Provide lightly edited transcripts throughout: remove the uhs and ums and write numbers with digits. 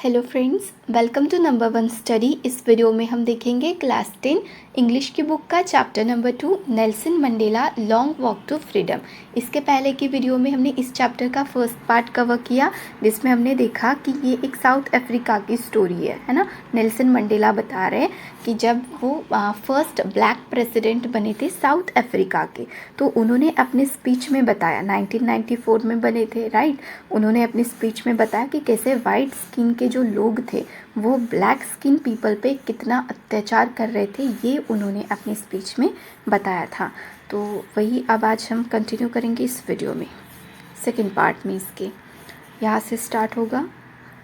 Hello friends, welcome to number one study. इस video में हम देखेंगे क्लास 10 इंग्लिश की बुक का chapter number 2 Nelson Mandela long walk to freedom. इसके पहले की वीडियो में हमने इस चैप्टर का फर्स्ट पार्ट कवर किया, जिसमें हमने देखा कि ये एक साउथ अफ्रीका की स्टोरी है ना। नेल्सन मंडेला बता रहे हैं कि जब वो फर्स्ट ब्लैक प्रेसिडेंट बने थे साउथ अफ्रीका के, तो उन्होंने अपने स्पीच में बताया, 1994 में बने थे राइट। उन्होंने अपनी स्पीच में बताया कि कैसे वाइट स्किन के जो लोग थे वो ब्लैक स्किन पीपल पे कितना अत्याचार कर रहे थे, ये उन्होंने अपनी स्पीच में बताया था। तो वही अब आज हम कंटिन्यू करेंगे इस वीडियो में, सेकंड पार्ट में। इसके यहाँ से स्टार्ट होगा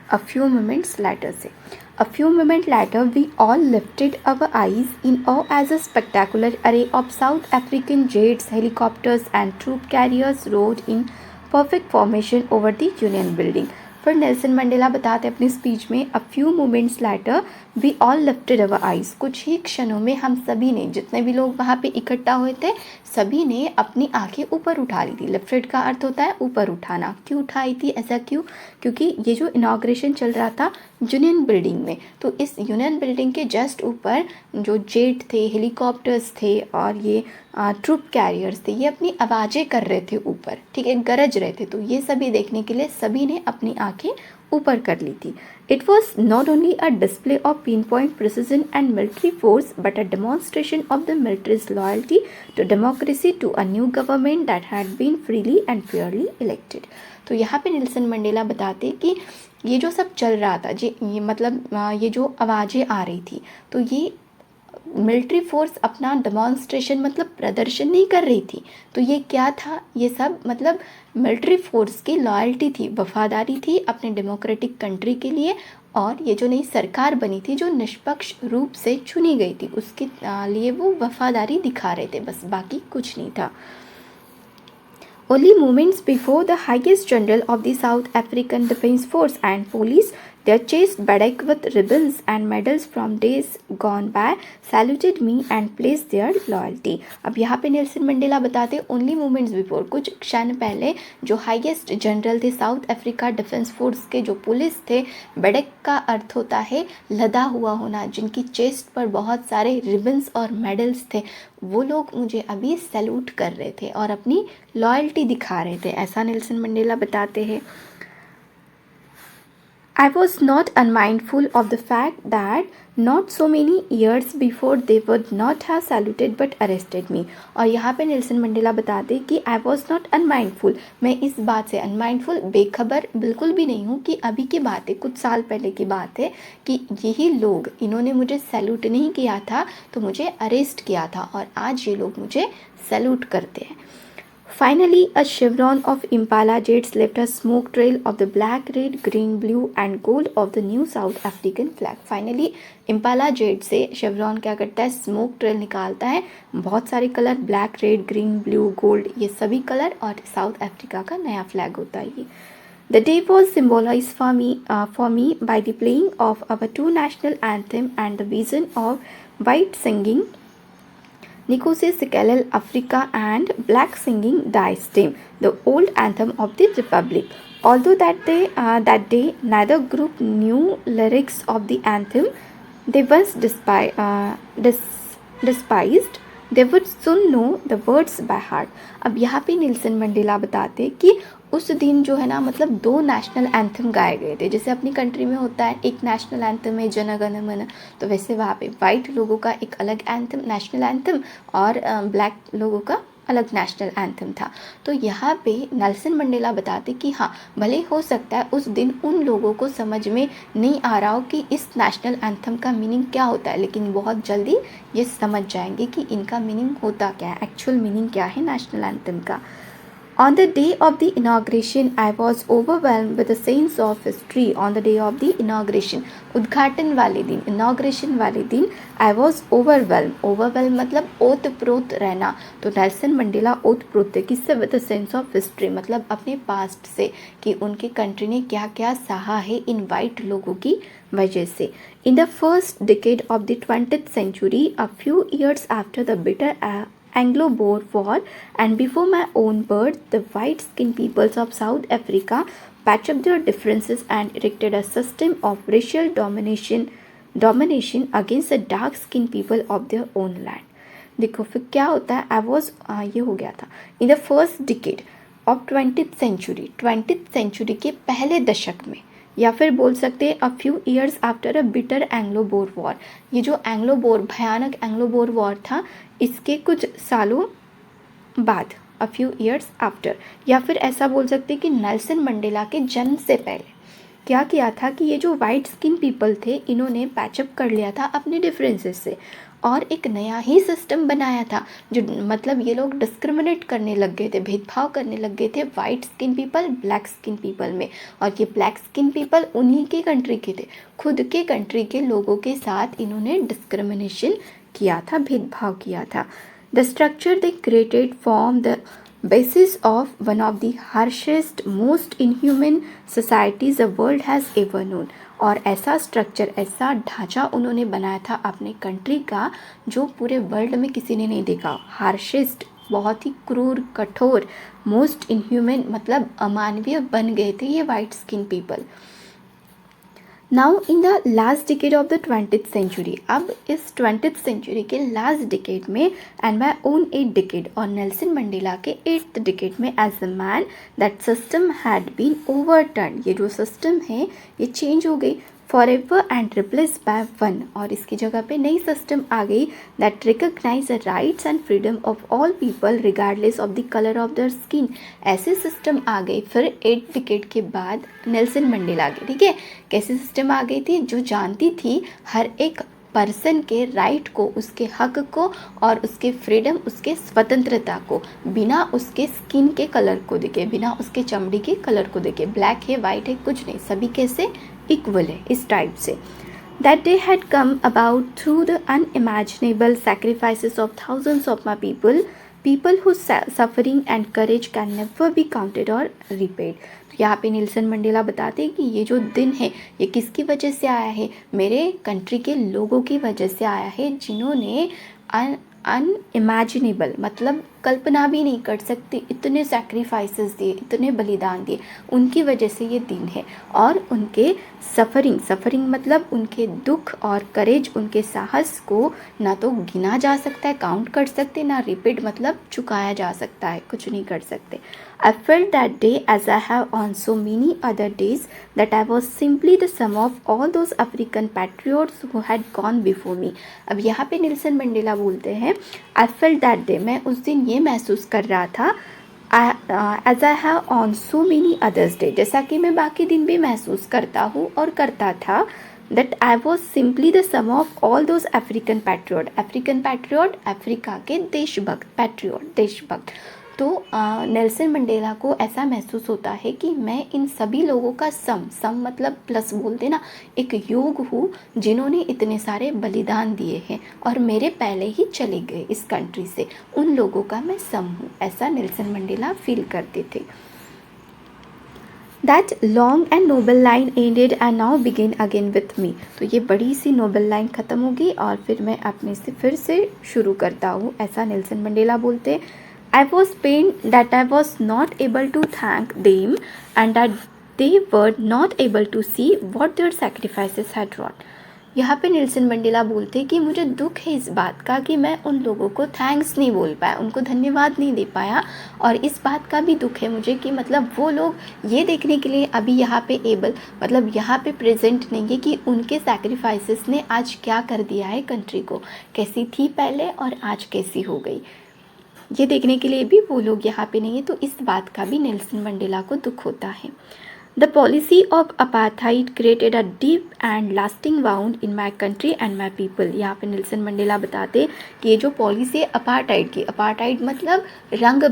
A few moments later से। A few moments later, we all lifted our eyes in awe as a spectacular array of South African jets, helicopters, and troop carriers rode in perfect formation over the Union Building. फिर Nelson Mandela बताते अपनी speech में, a few moments later we all lifted our eyes. कुछ ही क्षणों में हम सभी ने, जितने भी लोग वहाँ पे इकट्ठा हुए थे, सभी ने अपनी आंखें ऊपर उठा ली थी। लिफ्टेड का अर्थ होता है ऊपर उठाना। क्यों उठाई थी, ऐसा क्यों? क्योंकि ये जो इनाग्रेशन चल रहा था यूनियन बिल्डिंग में, तो इस यूनियन बिल्डिंग के जस्ट ऊपर जो जेट थे, हेलीकॉप्टर्स थे और ये ट्रूप कैरियर्स थे, ये अपनी आवाज़ें कर रहे थे ऊपर, ठीक है, गरज रहे थे। तो ये सभी देखने के लिए सभी ने अपनी आंखें ऊपर कर ली थी। It was not only a display of pin point precision and military force but a demonstration of the military's loyalty to democracy to a new government that had been freely and fairly elected. तो यहाँ पे Nelson Mandela बताते कि ये जो सब चल रहा था, ये मतलब ये जो आवाज़ें आ रही थी, तो ये मिलिट्री फोर्स अपना डेमोन्स्ट्रेशन मतलब प्रदर्शन नहीं कर रही थी। तो ये क्या था, ये सब मतलब मिलिट्री फोर्स की लॉयल्टी थी, वफादारी थी अपने डेमोक्रेटिक कंट्री के लिए। और ये जो नई सरकार बनी थी, जो निष्पक्ष रूप से चुनी गई थी, उसके लिए वो वफादारी दिखा रहे थे, बस बाकी कुछ नहीं था। Only moments before the highest general of the South African Defence Force and Police, they chased Badek with ribbons and medals from days gone by, saluted me and placed their loyalty. अब यहाँ पे Nelson Mandela बताते only moments before, कुछ क्षण पहले जो highest general थे south Africa defence force के, जो पुलिस थे, बेडेक का अर्थ होता है लदा हुआ होना, जिनकी चेस्ट पर बहुत सारे रिबन्स और मेडल्स थे, वो लोग मुझे अभी सैल्यूट कर रहे थे और अपनी लॉयल्टी दिखा रहे थे, ऐसा नेल्सन मंडेला बताते हैं। I was not unmindful of the fact that not so many years before they would not have saluted but arrested me. और यहाँ पे नेल्सन मंडेला बताते कि I was not unmindful, मैं इस बात से unmindful, बेखबर बिल्कुल भी नहीं हूँ कि अभी की बात है, कुछ साल पहले की बात है कि यही लोग, इन्होंने मुझे सैल्यूट नहीं किया था तो मुझे अरेस्ट किया था, और आज ये लोग मुझे सैल्यूट करते हैं। Finally, a chevron of Impala jets left a smoke trail of the black, red, green, blue and gold of the new South African flag. Finally, Impala jet से chevron क्या करता है, स्मोक ट्रेल निकालता है, बहुत सारे colour, black, red, green, blue, gold, ये सभी कलर, और साउथ अफ्रीका का नया फ्लैग होता है ये। The day was symbolized for me by the playing of our two national anthem and the vision of white singing Nkosi Sikelel Africa and black singing Die Stem, the old anthem of the Republic. Although that day neither group knew lyrics of the anthem they once despised, they would soon know the words by heart. अब यहाँ पे Nelson Mandela बताते कि उस दिन जो है ना, मतलब दो नेशनल एंथम गाए गए थे। जैसे अपनी कंट्री में होता है एक नेशनल एंथम है जन गण मन, तो वैसे वहाँ पे वाइट लोगों का एक अलग एंथम, नेशनल एंथम, और ब्लैक लोगों का अलग नेशनल एंथम था। तो यहाँ पे नेल्सन मंडेला बताते कि हाँ, भले हो सकता है उस दिन उन लोगों को समझ में नहीं आ रहा हो कि इस नेशनल एंथम का मीनिंग क्या होता है, लेकिन बहुत जल्दी ये समझ जाएंगे कि इनका मीनिंग होता क्या है, एक्चुअल मीनिंग क्या है नेशनल एंथम का। On the day of the inauguration, I was overwhelmed with a sense of history. On the day of the inauguration, उद्घाटन वाले दिन, inauguration वाले दिन, I was overwhelmed. Overwhelmed मतलब ओतप्रोत रहना। तो नेल्सन मंडेला ओतप्रोत थे किससे? with a sense of history, मतलब अपने पास्ट से, कि उनके कंट्री ने क्या क्या सहा है इन वाइट लोगों की वजह से। In the first decade of the 20th century, a few years after the bitter Anglo-Boer War and before my own birth, the white-skinned peoples of South Africa patch up their differences and erected a system of racial domination against the dark skinned people of their own land. देखो फिर क्या होता है, ये हो गया था in the first decade of 20th century, 20th century के पहले दशक में, या फिर बोल सकते हैं a few years after a bitter Anglo Boer war. ये जो भयानक एंग्लो बोर वॉर था, इसके कुछ सालों बाद, अ फ्यू ईयर्स आफ्टर, या फिर ऐसा बोल सकते हैं कि नेल्सन मंडेला के जन्म से पहले क्या किया था कि ये जो वाइट स्किन पीपल थे, इन्होंने पैचअप कर लिया था अपने डिफरेंसेस से और एक नया ही सिस्टम बनाया था। जो मतलब ये लोग डिस्क्रिमिनेट करने लग गए थे, भेदभाव करने लग गए थे white skin people black skin people में। और ये ब्लैक स्किन पीपल उन्हीं के कंट्री के थे, खुद के कंट्री के लोगों के साथ इन्होंने डिस्क्रिमिनेशन किया था, भेदभाव किया था। The structure they created form the basis of one of the harshest, most inhuman societies the world has ever known। और ऐसा स्ट्रक्चर, ऐसा ढांचा उन्होंने बनाया था अपने कंट्री का जो पूरे वर्ल्ड में किसी ने नहीं देखा। हार्शेस्ट, बहुत ही क्रूर, कठोर, मोस्ट इनह्यूमन मतलब अमानवीय बन गए थे ये white skin people. Now in the last decade of the 20th century, अब इस 20th सेंचुरी के लास्ट डिकेड में and my own 8th decade और नेल्सन मंडेला के 8th डिकेड में, as a man that system had been overturn, ये जो system है ये चेंज हो गई for ever and replace by one, और इसकी जगह पे नई सिस्टम आ गई that recognise the rights and freedom of all people regardless of the colour of their skin. ऐसे सिस्टम आ गई फिर 8th डिकेड के बाद नेल्सन मंडेला के। ठीक है, कैसी सिस्टम आ गई थी, जो जानती थी हर एक पर्सन के राइट को, उसके हक को और उसके फ्रीडम, उसके स्वतंत्रता को, बिना उसके स्किन के कलर को देखे, बिना उसके चमड़ी के कलर को देखे, ब्लैक है वाइट है कुछ नहीं, सभी कैसे इक्वल है, इस टाइप से। That day had come about through the unimaginable sacrifices of thousands of my people whose suffering and courage can never be counted or repaid। तो यहाँ पे नेल्सन मंडेला बताते हैं कि ये जो दिन है ये किसकी वजह से आया है, मेरे कंट्री के लोगों की वजह से आया है, जिन्होंने अनइमेजिनेबल मतलब कल्पना भी नहीं कर सकते इतने सैक्रिफाइसेस दिए, इतने बलिदान दिए, उनकी वजह से ये दिन है। और उनके सफ़रिंग मतलब उनके दुख और करेज, उनके साहस को ना तो गिना जा सकता है, काउंट कर सकते, ना रिपीट मतलब चुकाया जा सकता है, कुछ नहीं कर सकते। I felt that day, as I have on so many other days, that I was simply the sum of all those African patriots who had gone before me। अब यहाँ पे नेल्सन मंडेला बोलते हैं I felt that day, मैं उस दिन ये महसूस कर रहा था as I have on so many others day, जैसा कि मैं बाकी दिन भी महसूस करता हूँ और करता था, that I was simply the sum of all those African patriot, Africa के देशभक्त, पैट्रियट देशभक्त। तो नेल्सन मंडेला को ऐसा महसूस होता है कि मैं इन सभी लोगों का सम मतलब प्लस बोलते ना, एक योग हूँ जिन्होंने इतने सारे बलिदान दिए हैं और मेरे पहले ही चले गए इस कंट्री से, उन लोगों का मैं सम हूँ, ऐसा नेल्सन मंडेला फील करते थे। That long and noble line ended and now begin again with me। तो ये बड़ी सी नोबल लाइन ख़त्म होगी और फिर मैं अपने से फिर से शुरू करता हूँ, ऐसा नेल्सन मंडेला बोलते हैं। I was pained that I was not able to thank them and that they were not able to see what their sacrifices had wrought। यहाँ पे नेल्सन मंडेला बोलते हैं कि मुझे दुख है इस बात का कि मैं उन लोगों को थैंक्स नहीं बोल पाया, उनको धन्यवाद नहीं दे पाया, और इस बात का भी दुख है मुझे कि मतलब वो लोग ये देखने के लिए अभी यहाँ पे एबल मतलब यहाँ पे प्रेजेंट नहीं है कि उनके सैक्रिफाइसेस ने आज क्या कर दिया है कंट्री को, कैसी थी पहले और आज कैसी हो गई, ये देखने के लिए भी वो लोग यहाँ पे नहीं है। तो इस बात का भी नेल्सन मंडेला को दुख होता है। The policy of apartheid created a deep and lasting wound in my country and my people। यहाँ पे नेल्सन मंडेला बताते कि ये जो पॉलिसी है अपार्टाइड की, अपार्टाइड मतलब रंग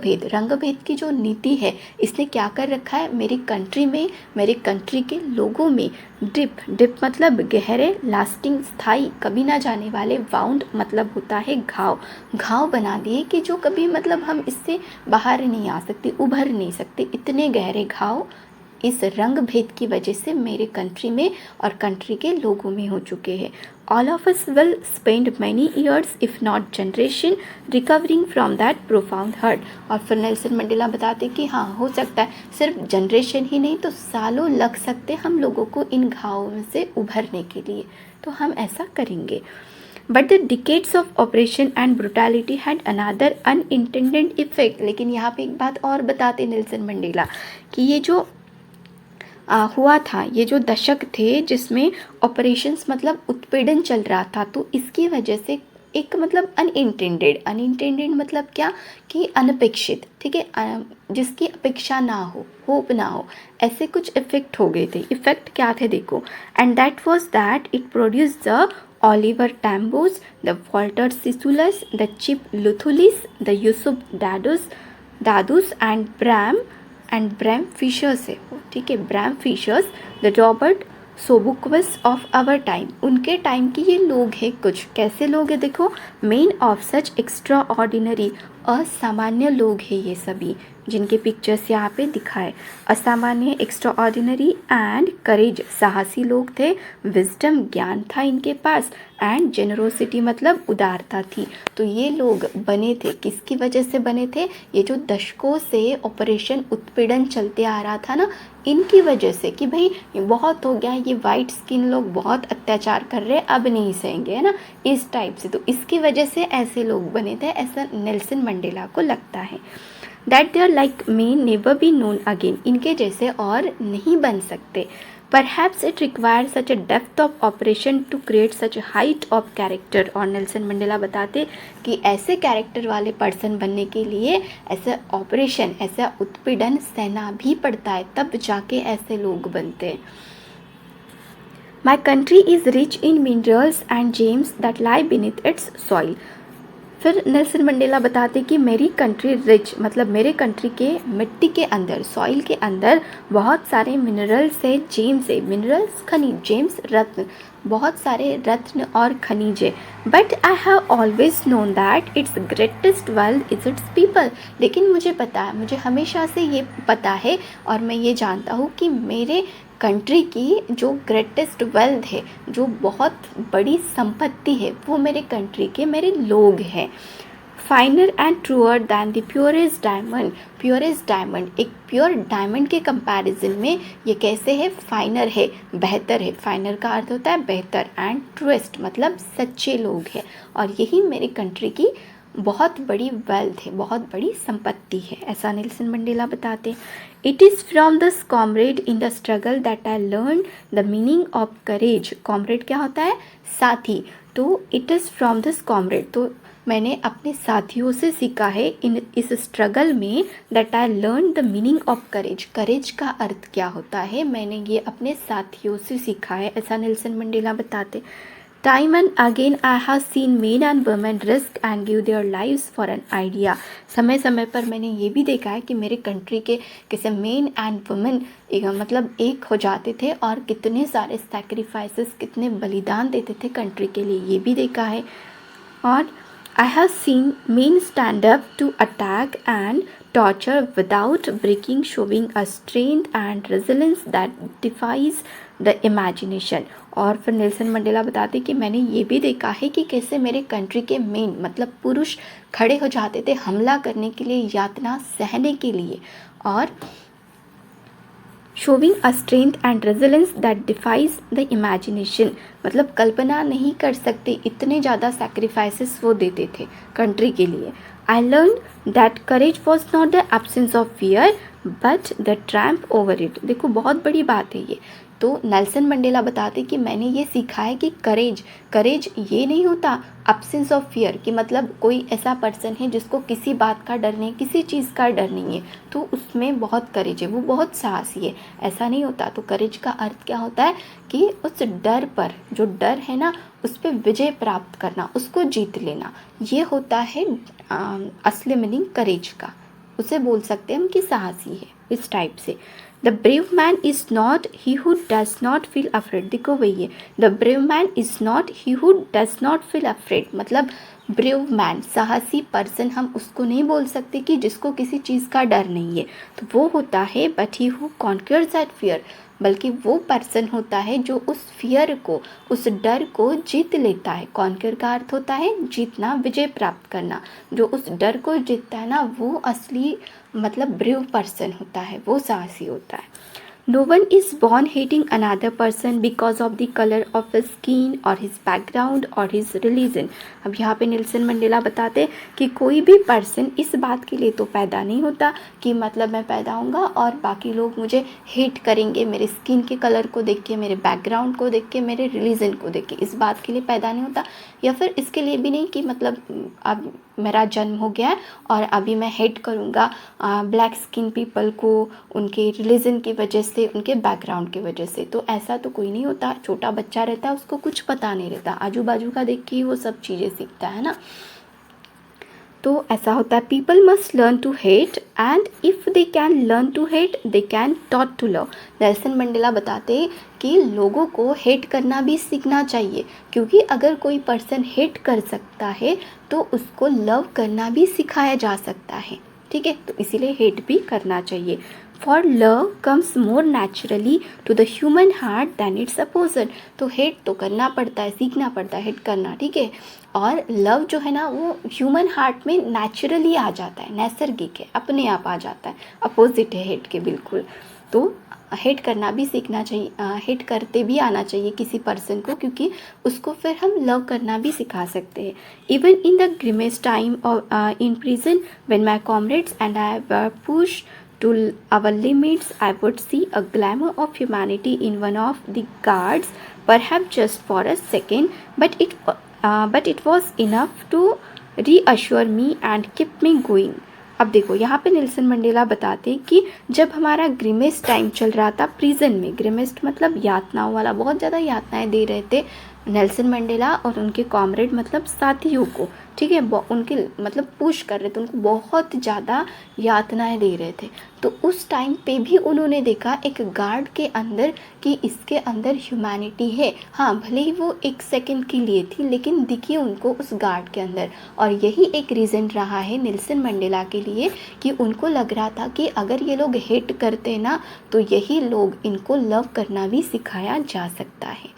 भेद की जो नीति है, इसने क्या कर रखा है, मेरी कंट्री में, मेरे कंट्री के लोगों में डिप मतलब गहरे, लास्टिंग स्थाई, कभी ना जाने वाले, वाउंड मतलब होता है घाव बना दिए कि जो कभी मतलब हम इससे बाहर नहीं आ सकते, उभर नहीं सकते, इतने गहरे घाव इस रंग भेद की वजह से मेरे कंट्री में और कंट्री के लोगों में हो चुके हैं। All of us will spend many years if not generation recovering from that profound hurt. और फिर नेल्सन मंडेला बताते कि हाँ, हो सकता है सिर्फ जनरेशन ही नहीं तो सालों लग सकते हम लोगों को इन घावों में से उभरने के लिए, तो हम ऐसा करेंगे। But the decades of operation and brutality had another unintended effect. लेकिन यहाँ पे एक बात और बताते नेल्सन मंडेला कि ये जो हुआ था, ये जो दशक थे जिसमें ऑपरेशंस मतलब उत्पीड़न चल रहा था, तो इसकी वजह से एक मतलब अनइंटेंडेड मतलब क्या कि अनपेक्षित, ठीक है, जिसकी अपेक्षा ना हो, होप ना हो, ऐसे कुछ इफेक्ट हो गए थे। इफेक्ट क्या थे देखो, and that was that it produce the Oliver Tambos, the Walter Sisulus, the Chief Luthulis, the Yusuf Dadoos and Bram Fischers है, ठीक है, Bram Fischers, the Robert Sobukwes of our time. उनके टाइम के ये लोग हैं कुछ, कैसे लोग हैं देखो, men of such extraordinary, असामान्य लोग हैं ये सभी, जिनके पिक्चर्स यहाँ पे दिखाए। असामान्य, एक्स्ट्रा ऑर्डिनरी, एंड करेज, साहसी लोग थे, विजडम, ज्ञान था इनके पास, एंड जेनरोसिटी मतलब उदारता थी। तो ये लोग बने थे, किसकी वजह से बने थे, ये जो दशकों से ऑपरेशन उत्पीड़न चलते आ रहा था ना, इनकी वजह से, कि भाई बहुत हो गया, ये वाइट स्किन लोग बहुत अत्याचार कर रहे हैं, अब नहीं सहेंगे, है ना, इस टाइप से। तो इसकी वजह से ऐसे लोग बने थे, ऐसा नेल्सन मंडेला को लगता है। That their like may never be known again, इनके जैसे और नहीं बन सकते। Perhaps it requires such a depth of operation to create such a height of character। और नेल्सन मंडेला बताते कि ऐसे कैरेक्टर वाले पर्सन बनने के लिए ऐसा ऑपरेशन, ऐसा उत्पीड़न सहना भी पड़ता है, तब जाके ऐसे लोग बनते हैं। My country is rich in minerals and gems that lie beneath its soil। फिर नेल्सन मंडेला बताते कि मेरी कंट्री रिच मतलब मेरे कंट्री के मिट्टी के अंदर, सॉइल के अंदर बहुत सारे मिनरल्स है, जेम्स है, मिनरल्स खनिज, जेम्स रत्न, बहुत सारे रत्न और खनिज है। But I have always known that it's greatest wealth is it's people. लेकिन मुझे पता है, मुझे हमेशा से ये पता है और मैं ये जानता हूँ कि मेरे कंट्री की जो ग्रेटेस्ट वेल्थ है, जो बहुत बड़ी संपत्ति है, वो मेरे कंट्री के मेरे लोग हैं। Finer and truer than the purest diamond. Purest diamond, एक प्योर डायमंड के कंपैरिजन में ये कैसे है, फाइनर है, बेहतर है। फाइनर का अर्थ होता है बेहतर, एंड ट्रूएस्ट मतलब सच्चे लोग हैं, और यही मेरी कंट्री की बहुत बड़ी वेल्थ है, बहुत बड़ी संपत्ति है, ऐसा नेल्सन मंडेला बताते। It is from this comrade in the struggle that I learn the meaning of courage. Comrade क्या होता है, साथी, तो it is from this comrade, तो मैंने अपने साथियों से सीखा है इन इस स्ट्रगल में, that I learn the meaning of courage. Courage का अर्थ क्या होता है, मैंने ये अपने साथियों से सीखा है, ऐसा नेल्सन मंडेला बताते। Time and again I have seen men and women risk and give their lives for an idea। समय समय पर मैंने ये भी देखा है कि मेरे कंट्री के किसी मेन एंड वुमेन मतलब एक हो जाते थे और कितने सारे सैक्रिफाइसेस, कितने बलिदान देते थे कंट्री के लिए, ये भी देखा है। और I have seen men stand up to attack and torture without breaking, showing a strength and resilience that defies the imagination। और फिर नेल्सन मंडेला बताते कि मैंने ये भी देखा है कि कैसे मेरे कंट्री के मेन मतलब पुरुष खड़े हो जाते थे हमला करने के लिए, यातना सहने के लिए, और showing a strength and resilience that defies the imagination, मतलब कल्पना नहीं कर सकते इतने ज़्यादा सैक्रिफाइसेस वो देते थे कंट्री के लिए। I learn that courage was not the absence of fear but the tramp over it. देखो बहुत बड़ी बात है ये, तो नेल्सन मंडेला बताते कि मैंने ये सीखा है कि करेज ये नहीं होता एब्सेंस ऑफ फियर, कि मतलब कोई ऐसा पर्सन है जिसको किसी बात का डर नहीं, किसी चीज़ का डर नहीं है, तो उसमें बहुत करेज है, वो बहुत साहसी है, ऐसा नहीं होता। तो करेज का अर्थ क्या होता है कि उस डर पर, जो डर है ना, उस पर विजय प्राप्त करना, उसको जीत लेना, ये होता है असली मीनिंग करेज का। उसे बोल सकते हैं हम कि साहसी है, इस टाइप से। The brave man is not he who does not feel afraid. देखो वही है, the brave man is not he who does not feel afraid, मतलब ब्रेव मैन, साहसी पर्सन, हम उसको नहीं बोल सकते कि जिसको किसी चीज़ का डर नहीं है, तो वो होता है but he who conquers that fear, बल्कि वो पर्सन होता है जो उस फियर को, उस डर को जीत लेता है। कॉन्कर का अर्थ होता है जीतना, विजय प्राप्त करना। जो उस डर को जीतता है ना, वो असली मतलब ब्रेव पर्सन होता है, वो साहसी होता है। No one is born hating another person because of the color of his skin or his background or his religion। अब यहाँ पे नेल्सन मंडेला बताते कि कोई भी पर्सन इस बात के लिए तो पैदा नहीं होता कि मतलब मैं पैदा होऊंगा और बाकी लोग मुझे हेट करेंगे मेरे स्किन के कलर को देख के, मेरे बैकग्राउंड को देख के, मेरे रिलीजन को देख के। इस बात के लिए पैदा नहीं होता, या फिर इसके लिए भी नहीं कि मतलब अब मेरा जन्म हो गया है और अभी मैं हेट करूँगा ब्लैक स्किन पीपल को उनके रिलीजन की वजह से, उनके बैकग्राउंड की वजह से। तो ऐसा तो कोई नहीं होता। छोटा बच्चा रहता है, उसको कुछ पता नहीं रहता, आजू बाजू का देख के ही वो सब चीज़ें सीखता है ना। तो ऐसा होता है, people must learn to hate and if they can learn to hate they can taught to love. Nelson Mandela बताते हैं कि लोगों को हेट करना भी सीखना चाहिए, क्योंकि अगर कोई पर्सन हेट कर सकता है तो उसको लव करना भी सिखाया जा सकता है। ठीक है, तो इसीलिए हेट भी करना चाहिए। For love comes more naturally to the human heart than its opposite. तो हेट तो करना पड़ता है, सीखना पड़ता है हेट करना, ठीक है। और लव जो है ना, वो ह्यूमन हार्ट में नेचुरली आ जाता है, नैसर्गिक है, अपने आप आ जाता है, अपोजिट है हेट के बिल्कुल। तो हेट करना भी सीखना चाहिए, हेट करते भी आना चाहिए किसी पर्सन को, क्योंकि उसको फिर हम लव करना भी सिखा सकते हैं। Even in the grimmest time in prison when my comrades and I were push to our limits, I would see a glamour of humanity in one of the guards, perhaps just for a second, but it was enough to reassure me and keep me going। अब देखो यहाँ पे Nelson Mandela बताते कि जब हमारा ग्रिमेस्ट time चल रहा था प्रिजन में, ग्रिमेस्ट मतलब यातनाओं वाला, बहुत ज़्यादा यातनाएं दे रहे थे नेल्सन मंडेला और उनके कॉमरेड मतलब साथियों को, ठीक है, उनके मतलब पुश कर रहे थे, उनको बहुत ज़्यादा यातनाएं दे रहे थे। तो उस टाइम पे भी उन्होंने देखा एक गार्ड के अंदर कि इसके अंदर ह्यूमैनिटी है। हाँ, भले ही वो एक सेकंड के लिए थी, लेकिन दिखी उनको उस गार्ड के अंदर। और यही एक रीज़न रहा है नेल्सन मंडेला के लिए कि उनको लग रहा था कि अगर ये लोग हेट करते ना, तो यही लोग, इनको लव करना भी सिखाया जा सकता है।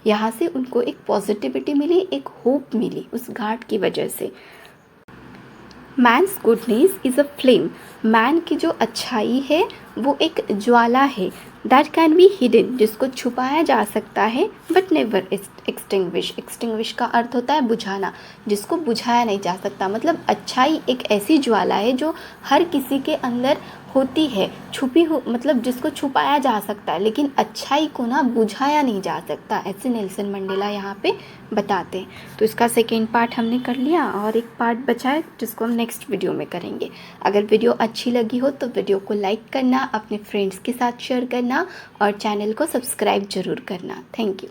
यहाँ से उनको एक पॉजिटिविटी मिली, एक होप मिली उस गार्ड की वजह से। Man's goodness is a flame. Man की जो अच्छाई है वो एक ज्वाला है, दैट कैन बी हिडन, जिसको छुपाया जा सकता है, बट नेवर एक्सटिंग्विश। एक्सटिंग्विश का अर्थ होता है बुझाना, जिसको बुझाया नहीं जा सकता। मतलब अच्छाई एक ऐसी ज्वाला है जो हर किसी के अंदर होती है, छुपी हो, मतलब जिसको छुपाया जा सकता है, लेकिन अच्छाई को ना बुझाया नहीं जा सकता, ऐसे नेल्सन मंडेला यहाँ पे बताते हैं। तो इसका सेकेंड पार्ट हमने कर लिया और एक पार्ट बचा है जिसको हम नेक्स्ट वीडियो में करेंगे। अगर वीडियो अच्छी लगी हो तो वीडियो को लाइक करना, अपने फ्रेंड्स के साथ शेयर करना और चैनल को सब्सक्राइब ज़रूर करना। Thank you.